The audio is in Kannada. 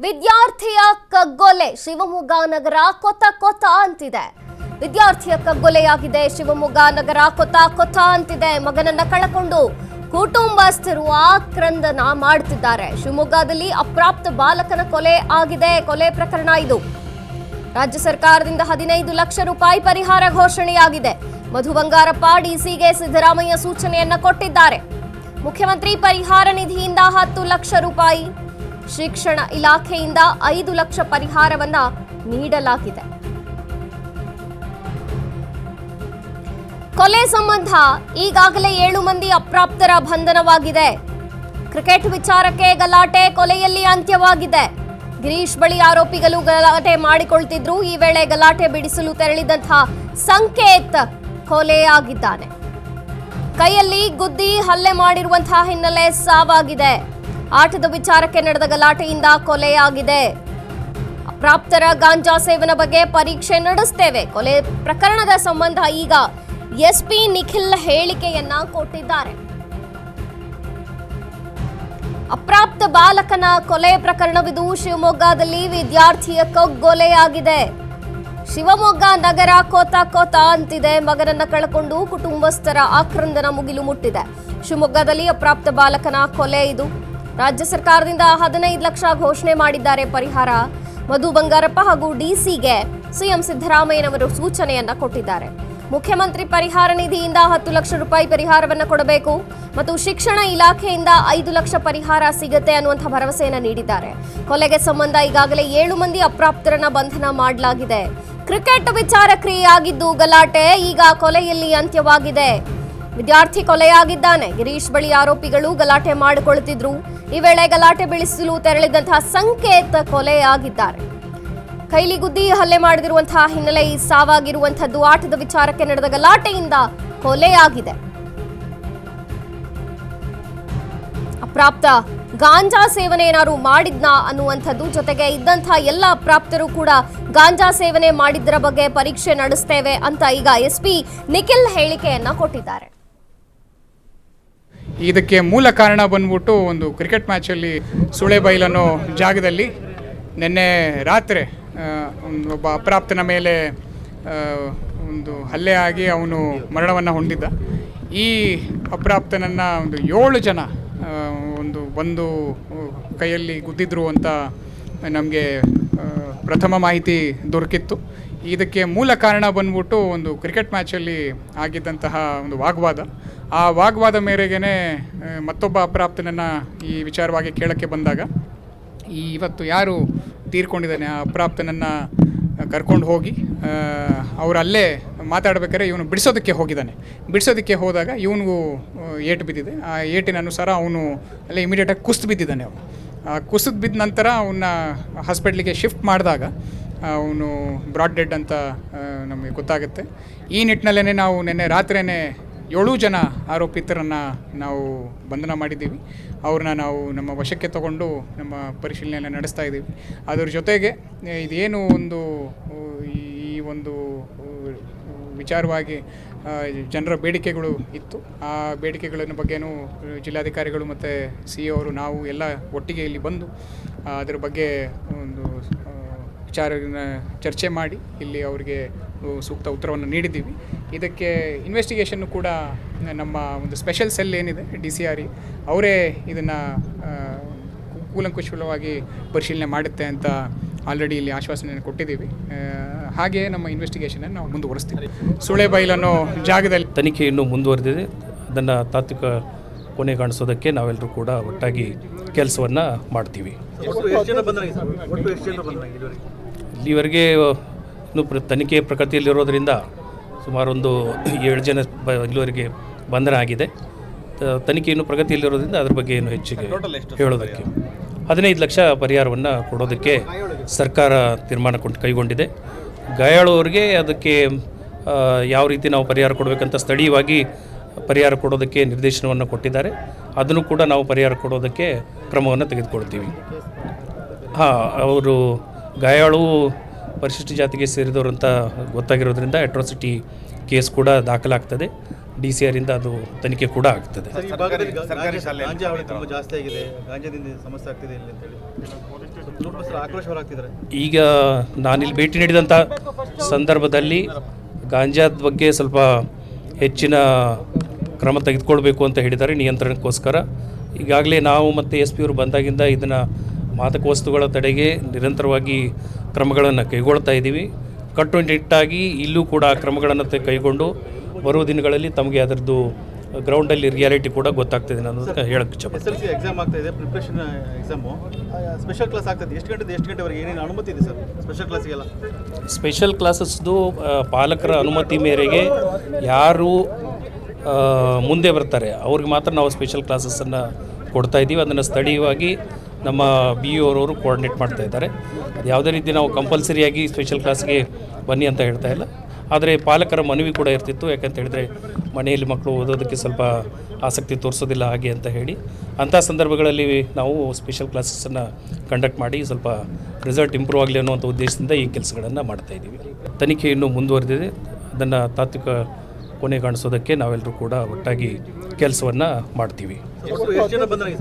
ವಿದ್ಯಾರ್ಥಿಯ ಕಗ್ಗೊಲೆ ಶಿವಮೊಗ್ಗ ನಗರ ಕೊತ ಕೊತ ಅಂತಿದೆ. ವಿದ್ಯಾರ್ಥಿಯ ಕಗ್ಗೊಲೆಯಾಗಿದೆ ಶಿವಮೊಗ್ಗ ನಗರ ಕೊತ ಕೊತ ಅಂತಿದೆ. ಮಗನನ್ನ ಕಳಕೊಂಡು ಕುಟುಂಬಸ್ಥರು ಆಕ್ರಂದನ ಮಾಡ್ತಿದ್ದಾರೆ. ಶಿವಮೊಗ್ಗದಲ್ಲಿ ಅಪ್ರಾಪ್ತ ಬಾಲಕನ ಕೊಲೆ ಆಗಿದೆ. ಕೊಲೆ ಪ್ರಕರಣ ಇದು. ರಾಜ್ಯ ಸರ್ಕಾರದಿಂದ 15 ಲಕ್ಷ ರೂಪಾಯಿ ಪರಿಹಾರ ಘೋಷಣೆಯಾಗಿದೆ. ಮಧು ಬಂಗಾರಪ್ಪ ಡಿಸಿಗೆ ಸಿದ್ದರಾಮಯ್ಯ ಸೂಚನೆಯನ್ನ ಕೊಟ್ಟಿದ್ದಾರೆ. ಮುಖ್ಯಮಂತ್ರಿ ಪರಿಹಾರ ನಿಧಿಯಿಂದ 10 ಲಕ್ಷ ರೂಪಾಯಿ, ಶಿಕ್ಷಣ ಇಲಾಖೆಯಿಂದ 5 ಲಕ್ಷ ಪರಿಹಾರವನ್ನ ನೀಡಲಾಗಿದೆ. ಕೊಲೆ ಸಂಬಂಧ ಈಗಾಗಲೇ 7 ಮಂದಿ ಅಪ್ರಾಪ್ತರ ಬಂಧನವಾಗಿದೆ. ಕ್ರಿಕೆಟ್ ವಿಚಾರಕ್ಕೆ ಗಲಾಟೆ, ಕೊಲೆಯಲ್ಲಿ ಅಂತ್ಯವಾಗಿದೆ. ಗಿರೀಶ್ ಬಳಿ ಆರೋಪಿಗಳು ಗಲಾಟೆ ಮಾಡಿಕೊಳ್ತಿದ್ರು. ಈ ವೇಳೆ ಗಲಾಟೆ ಬಿಡಿಸಲು ತೆರಳಿದಂತಹ ಸಂಕೇತ್ ಕೊಲೆಯಾಗಿದ್ದಾನೆ. ಕೈಯಲ್ಲಿ ಗುದ್ದಿ ಹಲ್ಲೆ ಮಾಡಿರುವಂತಹ ಹಿನ್ನೆಲೆ ಸಾವಾಗಿದೆ. ಆಟದ ವಿಚಾರಕ್ಕೆ ನಡೆದ ಗಲಾಟೆಯಿಂದ ಕೊಲೆಯಾಗಿದೆ. ಅಪ್ರಾಪ್ತರ ಗಾಂಜಾ ಸೇವನೆ ಬಗ್ಗೆ ಪರೀಕ್ಷೆ ನಡೆಸ್ತೇವೆ. ಕೊಲೆ ಪ್ರಕರಣದ ಸಂಬಂಧ ಈಗ ಎಸ್ಪಿ ನಿಖಿಲ್ ಹೇಳಿಕೆಯನ್ನ ಕೊಟ್ಟಿದ್ದಾರೆ. ಅಪ್ರಾಪ್ತ ಬಾಲಕನ ಕೊಲೆ ಪ್ರಕರಣವಿದು. ಶಿವಮೊಗ್ಗದಲ್ಲಿ ವಿದ್ಯಾರ್ಥಿಯ ಕಗ್ಗೊಲೆಯಾಗಿದೆ. ಶಿವಮೊಗ್ಗ ನಗರ ಕೋತ ಕೋತ ಅಂತಿದೆ. ಮಗನನ್ನ ಕಳಕೊಂಡು ಕುಟುಂಬಸ್ಥರ ಆಕ್ರಂದನ ಮುಗಿಲು ಮುಟ್ಟಿದೆ. ಶಿವಮೊಗ್ಗದಲ್ಲಿ ಅಪ್ರಾಪ್ತ ಬಾಲಕನ ಕೊಲೆ ಇದು. ರಾಜ್ಯ ಸರ್ಕಾರದಿಂದ 15 ಲಕ್ಷ ಘೋಷಣೆ ಮಾಡಿದ್ದಾರೆ ಪರಿಹಾರ. ಮಧು ಬಂಗಾರಪ್ಪ ಹಾಗೂ ಡಿಸಿಗೆ ಸಿಎಂ ಸಿದ್ದರಾಮಯ್ಯನವರು ಸೂಚನೆಯನ್ನ ಕೊಟ್ಟಿದ್ದಾರೆ. ಮುಖ್ಯಮಂತ್ರಿ ಪರಿಹಾರ ನಿಧಿಯಿಂದ 10 ಲಕ್ಷ ರೂಪಾಯಿ ಪರಿಹಾರವನ್ನ ಕೊಡಬೇಕು ಮತ್ತು ಶಿಕ್ಷಣ ಇಲಾಖೆಯಿಂದ 5 ಲಕ್ಷ ಪರಿಹಾರ ಸಿಗುತ್ತೆ ಅನ್ನುವಂಥ ಭರವಸೆಯನ್ನ ನೀಡಿದ್ದಾರೆ. ಕೊಲೆಗೆ ಸಂಬಂಧ ಈಗಾಗಲೇ 7 ಮಂದಿ ಅಪ್ರಾಪ್ತರನ್ನ ಬಂಧನ ಮಾಡಲಾಗಿದೆ. ಕ್ರಿಕೆಟ್ ವಿಚಾರ ಕ್ರಿಯೆಯಾಗಿದ್ದು ಗಲಾಟೆ, ಈಗ ಕೊಲೆಯಲ್ಲಿ ಅಂತ್ಯವಾಗಿದೆ. ವಿದ್ಯಾರ್ಥಿ ಕೊಲೆಯಾಗಿದ್ದಾನೆ. ಗಿರೀಶ್ ಬಳಿ ಆರೋಪಿಗಳು ಗಲಾಟೆ ಮಾಡಿಕೊಳ್ಳುತ್ತಿದ್ರು. ಈ ವೇಳೆ ಗಲಾಟೆ ಬಿಡಿಸಲು ತೆರಳಿದಂತಹ ಸಂಕೇತ್ ಕೊಲೆಯಾಗಿದ್ದಾರೆ. ಕೈಲಿ ಗುದ್ದಿ ಹಲ್ಲೆ ಮಾಡಿರುವಂತಹ ಹಿನ್ನೆಲೆ ಈ ಸಾವಾಗಿರುವಂತದ್ದು. ಆಟದ ವಿಚಾರಕ್ಕೆ ನಡೆದ ಗಲಾಟೆಯಿಂದ ಕೊಲೆಯಾಗಿದೆ. ಅಪ್ರಾಪ್ತ ಗಾಂಜಾ ಸೇವನೆ ಏನಾದ್ರು ಮಾಡಿದ್ನಾ ಅನ್ನುವಂಥದ್ದು, ಜೊತೆಗೆ ಇದ್ದಂತಹ ಎಲ್ಲ ಅಪ್ರಾಪ್ತರು ಕೂಡ ಗಾಂಜಾ ಸೇವನೆ ಮಾಡಿದ್ದರ ಬಗ್ಗೆ ಪರೀಕ್ಷೆ ನಡೆಸ್ತೇವೆ ಅಂತ ಈಗ ಎಸ್ಪಿ ನಿಖಿಲ್ ಹೇಳಿಕೆಯನ್ನ ಕೊಟ್ಟಿದ್ದಾರೆ. ಇದಕ್ಕೆ ಮೂಲ ಕಾರಣ ಬಂದ್ಬಿಟ್ಟು ಒಂದು ಕ್ರಿಕೆಟ್ ಮ್ಯಾಚಲ್ಲಿ ಸುಳೆಬೈಲ್ ಅನ್ನೋ ಜಾಗದಲ್ಲಿ ನಿನ್ನೆ ರಾತ್ರಿ ಒಬ್ಬ ಅಪ್ರಾಪ್ತನ ಮೇಲೆ ಒಂದು ಹಲ್ಲೆ ಆಗಿ ಅವನು ಮರಣವನ್ನು ಹೊಂದಿದ್ದ. ಈ ಅಪ್ರಾಪ್ತನನ್ನು ಒಂದು 7 ಜನ ಒಂದು ಕೈಯಲ್ಲಿ ಗುದ್ದಿದ್ರು ಅಂತ ನಮಗೆ ಪ್ರಥಮ ಮಾಹಿತಿ ದೊರಕಿತ್ತು. ಇದಕ್ಕೆ ಮೂಲ ಕಾರಣ ಬಂದ್ಬಿಟ್ಟು ಒಂದು ಕ್ರಿಕೆಟ್ ಮ್ಯಾಚಲ್ಲಿ ಆಗಿದ್ದಂತಹ ಒಂದು ವಾಗ್ವಾದ. ಆ ವಾಗ್ವಾದ ಮೇರೆಗೆ ಮತ್ತೊಬ್ಬ ಅಪ್ರಾಪ್ತನನ್ನು ಈ ವಿಚಾರವಾಗಿ ಕೇಳೋಕ್ಕೆ ಬಂದಾಗ ಇವತ್ತು ಯಾರು ತೀರ್ಕೊಂಡಿದ್ದಾನೆ ಆ ಅಪ್ರಾಪ್ತನನ್ನು ಕರ್ಕೊಂಡು ಹೋಗಿ ಅವರಲ್ಲೇ ಮಾತಾಡಬೇಕಾದ್ರೆ ಇವನು ಬಿಡಿಸೋದಕ್ಕೆ ಹೋಗಿದ್ದಾನೆ. ಬಿಡಿಸೋದಕ್ಕೆ ಹೋದಾಗ ಇವನಿಗೂ ಏಟು ಬಿದ್ದಿದೆ. ಆ ಏಟಿನ ಅನುಸಾರ ಅವನು ಅಲ್ಲೇ ಇಮಿಡಿಯೇಟಾಗಿ ಕುಸಿದು ಬಿದ್ದಿದ್ದಾನೆ. ಅವನು ಕುಸಿದು ಬಿದ್ದ ನಂತರ ಅವನ್ನ ಹಾಸ್ಪಿಟ್ಲಿಗೆ ಶಿಫ್ಟ್ ಮಾಡಿದಾಗ ಅವನು ಬ್ರಾಡ್ ಡೆಡ್ ಅಂತ ನಮಗೆ ಗೊತ್ತಾಗುತ್ತೆ. ಈ ನಿಟ್ಟಿನಲ್ಲೇ ನಾವು ನಿನ್ನೆ ರಾತ್ರಿಯೇ 7 ಜನ ಆರೋಪಿತರನ್ನು ನಾವು ಬಂಧನ ಮಾಡಿದ್ದೀವಿ. ಅವ್ರನ್ನ ನಾವು ನಮ್ಮ ವಶಕ್ಕೆ ತಗೊಂಡು ನಮ್ಮ ಪರಿಶೀಲನೆಯನ್ನು ನಡೆಸ್ತಾ ಇದ್ದೀವಿ. ಅದರ ಜೊತೆಗೆ ಇದೇನು ಈ ಒಂದು ವಿಚಾರವಾಗಿ ಜನರ ಬೇಡಿಕೆಗಳು ಇತ್ತು, ಆ ಬೇಡಿಕೆಗಳ ಬಗ್ಗೆನೂ ಜಿಲ್ಲಾಧಿಕಾರಿಗಳು ಮತ್ತು ಸಿ ಅವರು ನಾವು ಎಲ್ಲ ಒಟ್ಟಿಗೆ ಇಲ್ಲಿ ಬಂದು ಅದರ ಬಗ್ಗೆ ಒಂದು ಚರ್ಚೆ ಮಾಡಿ ಇಲ್ಲಿ ಅವರಿಗೆ ಸೂಕ್ತ ಉತ್ತರವನ್ನು ನೀಡಿದ್ದೀವಿ. ಇದಕ್ಕೆ ಇನ್ವೆಸ್ಟಿಗೇಷನ್ನು ಕೂಡ ನಮ್ಮ ಒಂದು ಸ್ಪೆಷಲ್ ಸೆಲ್ ಏನಿದೆ DCRE ಅವರೇ ಇದನ್ನು ಕೂಲಂಕುಷವಾಗಿ ಪರಿಶೀಲನೆ ಮಾಡುತ್ತೆ ಅಂತ ಆಲ್ರೆಡಿ ಇಲ್ಲಿ ಆಶ್ವಾಸನೆಯನ್ನು ಕೊಟ್ಟಿದ್ದೀವಿ. ಹಾಗೆ ನಮ್ಮ ಇನ್ವೆಸ್ಟಿಗೇಷನನ್ನು ನಾವು ಮುಂದುವರಿಸ್ತೀವಿ. ಸುಳೆಬೈಲ್ ಅನ್ನೋ ಜಾಗದಲ್ಲಿ ತನಿಖೆ ಇನ್ನೂ ಮುಂದುವರೆದಿದೆ. ಅದನ್ನು ತಾತ್ವಿಕ ಕೊನೆ ಕಾಣಿಸೋದಕ್ಕೆ ನಾವೆಲ್ಲರೂ ಕೂಡ ಒಟ್ಟಾಗಿ ಕೆಲಸವನ್ನು ಮಾಡ್ತೀವಿ. ಇಲ್ಲಿವರೆಗೆ ಇನ್ನೂ ತನಿಖೆ ಪ್ರಗತಿಯಲ್ಲಿರೋದರಿಂದ ಸುಮಾರು ಒಂದು 7 ಜನ ಇಲ್ಲಿವರೆಗೆ ಬಂಧನ ಆಗಿದೆ. ತನಿಖೆ ಇನ್ನೂ ಪ್ರಗತಿಯಲ್ಲಿರೋದ್ರಿಂದ ಅದ್ರ ಬಗ್ಗೆ ಏನು ಹೆಚ್ಚಿಗೆ ಹೇಳೋದಕ್ಕೆ 15 ಲಕ್ಷ ಪರಿಹಾರವನ್ನು ಕೊಡೋದಕ್ಕೆ ಸರ್ಕಾರ ತೀರ್ಮಾನ ಕೈಗೊಂಡಿದೆ. ಗಾಯಾಳುವವರಿಗೆ ಅದಕ್ಕೆ ಯಾವ ರೀತಿ ನಾವು ಪರಿಹಾರ ಕೊಡಬೇಕಂತ ಸ್ಥಳೀಯವಾಗಿ ಪರಿಹಾರ ಕೊಡೋದಕ್ಕೆ ನಿರ್ದೇಶನವನ್ನು ಕೊಟ್ಟಿದ್ದಾರೆ. ಅದನ್ನು ಕೂಡ ನಾವು ಪರಿಹಾರ ಕೊಡೋದಕ್ಕೆ ಕ್ರಮವನ್ನು ತೆಗೆದುಕೊಳ್ತೀವಿ. ಅವರು ಗಾಯಾಳು ಪರಿಶಿಷ್ಟ ಜಾತಿಗೆ ಸೇರಿದವರು ಅಂತ ಗೊತ್ತಾಗಿರೋದ್ರಿಂದ ಅಟ್ರಾಸಿಟಿ ಕೇಸ್ ಕೂಡ ದಾಖಲಾಗ್ತದೆ. DCR ಇಂದ ಅದು ತನಿಖೆ ಕೂಡ ಆಗ್ತದೆ. ಸರ್, ಈ ಭಾಗದಲ್ಲಿ ಗಾಂಜಾ ಹಾವಳಿ ತುಂಬ ಜಾಸ್ತಿ ಆಗಿದೆ, ಗಾಂಜಾದಿಂದ ಸಮಸ್ಯೆ ಆಗ್ತಿದೆ ಇಲ್ಲಿ ಅಂತೇಳಿ ಕುಟುಂಬಸ್ಥರು ಆಕ್ರೋಶ ಹೊರಹಾಕ್ತಿದ್ದಾರೆ. ಈಗ ನಾನಿಲ್ಲಿ ಭೇಟಿ ನೀಡಿದಂಥ ಸಂದರ್ಭದಲ್ಲಿ ಗಾಂಜಾದ ಬಗ್ಗೆ ಸ್ವಲ್ಪ ಹೆಚ್ಚಿನ ಕ್ರಮ ತೆಗೆದುಕೊಳ್ಬೇಕು ಅಂತ ಹೇಳಿದ್ದಾರೆ ನಿಯಂತ್ರಣಕ್ಕೋಸ್ಕರ. ಈಗಾಗಲೇ ನಾವು ಮತ್ತು SP ಅವರು ಬಂದಾಗಿಂದ ಇದನ್ನು ಮಾದಕ ವಸ್ತುಗಳ ತಡೆಗೆ ನಿರಂತರವಾಗಿ ಕ್ರಮಗಳನ್ನು ಕೈಗೊಳ್ತಾ ಇದ್ದೀವಿ. ಕಟ್ಟುನಿಟ್ಟಾಗಿ ಇಲ್ಲೂ ಕೂಡ ಕ್ರಮಗಳನ್ನು ಕೈಗೊಂಡು ಬರುವ ದಿನಗಳಲ್ಲಿ ತಮಗೆ ಅದರದ್ದು ಗ್ರೌಂಡಲ್ಲಿ ರಿಯಾಲಿಟಿ ಕೂಡ ಗೊತ್ತಾಗ್ತದೆ ಅನ್ನೋದಕ್ಕೆ ಹೇಳಕ್ಕೆ ಇಷ್ಟಪಡ್ತೀನಿ. SSLC ಎಕ್ಸಾಮ್ ಆಗ್ತಾ ಇದೆ, ಪ್ರಿಪ್ರೇಷನ್ ಎಕ್ಸಾಮು. ಸ್ಪೆಷಲ್ ಕ್ಲಾಸ್ ಆಗ್ತದೆ, ಎಷ್ಟು ಗಂಟೆವರೆಗೆ ಏನೇನು ಅನುಮತಿ ಇದೆ ಸರ್ ಸ್ಪೆಷಲ್ ಕ್ಲಾಸಿಗೆಲ್ಲ? ಸ್ಪೆಷಲ್ ಕ್ಲಾಸಸ್ದು ಪಾಲಕರ ಅನುಮತಿ ಮೇರೆಗೆ ಯಾರು ಮುಂದೆ ಬರ್ತಾರೆ ಅವ್ರಿಗೆ ಮಾತ್ರ ನಾವು ಸ್ಪೆಷಲ್ ಕ್ಲಾಸಸ್ಸನ್ನು ಕೊಡ್ತಾ ಇದ್ದೀವಿ. ಅದನ್ನು ಸ್ಥಳೀಯವಾಗಿ ನಮ್ಮ BO ಅವರು ಕೋಆರ್ಡಿನೇಟ್ ಮಾಡ್ತಾ ಇದ್ದಾರೆ. ಅದು ಯಾವುದೇ ರೀತಿ ನಾವು ಕಂಪಲ್ಸರಿಯಾಗಿ ಸ್ಪೆಷಲ್ ಕ್ಲಾಸ್ಗೆ ಬನ್ನಿ ಅಂತ ಹೇಳ್ತಾ ಇಲ್ಲ. ಆದರೆ ಪಾಲಕರ ಮನವಿ ಕೂಡ ಇರ್ತಿತ್ತು, ಯಾಕಂತ ಹೇಳಿದ್ರೆ ಮನೆಯಲ್ಲಿ ಮಕ್ಕಳು ಓದೋದಕ್ಕೆ ಸ್ವಲ್ಪ ಆಸಕ್ತಿ ತೋರಿಸೋದಿಲ್ಲ ಹಾಗೆ ಅಂತ ಹೇಳಿ ಅಂಥ ಸಂದರ್ಭಗಳಲ್ಲಿ ನಾವು ಸ್ಪೆಷಲ್ ಕ್ಲಾಸಸ್ಸನ್ನು ಕಂಡಕ್ಟ್ ಮಾಡಿ ಸ್ವಲ್ಪ ರಿಸಲ್ಟ್ ಇಂಪ್ರೂವ್ ಆಗಲಿ ಅನ್ನುವಂಥ ಉದ್ದೇಶದಿಂದ ಈ ಕೆಲಸಗಳನ್ನು ಮಾಡ್ತಾಯಿದ್ದೀವಿ. ತನಿಖೆ ಇನ್ನೂ ಮುಂದುವರೆದಿದೆ. ಅದನ್ನು ತಾತ್ವಿಕ ಕೊನೆ ಕಾಣಿಸೋದಕ್ಕೆ ನಾವೆಲ್ಲರೂ ಕೂಡ ಒಟ್ಟಾಗಿ ಕೆಲಸವನ್ನು ಮಾಡ್ತೀವಿ. ಒಟ್ಟು ಎಷ್ಟು ಜನ ಬಂದ್ರೆ